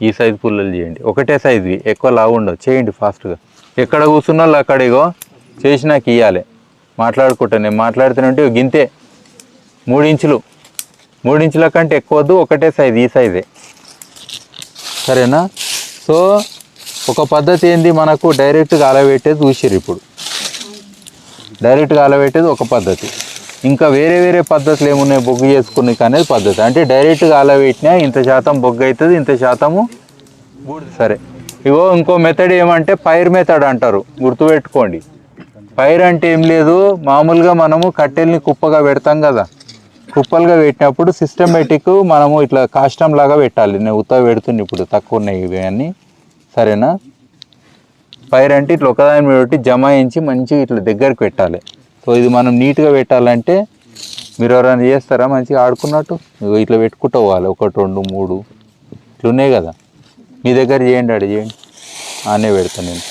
ఈ సైజు పుల్లలు చేయండి, ఒకటే సైజువి, ఎక్కువ లావు ఉండవు. చేయండి ఫాస్ట్గా. ఎక్కడ కూర్చున్న వాళ్ళు అక్కడ ఇగో చేసి నాకు ఇవ్వాలి. మాట్లాడుకుంటా, నేను మాట్లాడుతానంటే గింతే 3 ఇంచులు, 3 ఇంచుల కంటే ఎక్కువ వద్దు, ఒకటే సైజు, ఈ సైజే, సరేనా? సో ఒక పద్ధతి ఏంది, మనకు డైరెక్ట్గా అలబెట్టేది చూసిరు. ఇప్పుడు డైరెక్ట్గా అలబెట్టేది ఒక పద్ధతి. ఇంకా వేరే వేరే పద్ధతులు ఏమున్నాయి బొగ్గు చేసుకుని అనేది పద్ధతి. అంటే డైరెక్ట్గా అలబెట్టినా ఇంత శాతం బొగ్గు అవుతుంది, ఇంత శాతము సరే. ఇగో ఇంకో మెథడ్ ఏమంటే పైర్ మెథడ్ అంటారు, గుర్తుపెట్టుకోండి. పైర్ అంటే ఏం లేదు, మామూలుగా మనము కట్టెల్ని కుప్పగా పెడతాం కదా, కుప్పలుగా పెట్టినప్పుడు సిస్టమేటిక్ మనము ఇట్లా కాష్టం లాగా పెట్టాలి. నేను ఉత్తగా పెడుతుంది, ఇప్పుడు తక్కువ ఉన్నాయి ఇవి అన్నీ, సరేనా? పైర్ అంటే ఇట్లా ఒకదాని మీద పెట్టి జమాయించి మంచిగా ఇట్లా దగ్గరికి పెట్టాలి. సో ఇది మనం నీట్గా పెట్టాలంటే మీరు ఎవరైనా చేస్తారా మంచిగా ఆడుకున్నట్టు? ఇట్లా పెట్టుకుంటూ పోవాలి, 1 2 3 ఇట్లా ఉన్నాయి కదా, మీ దగ్గర చేయండి, చేయండి, ఆనే పెడతాను నేను.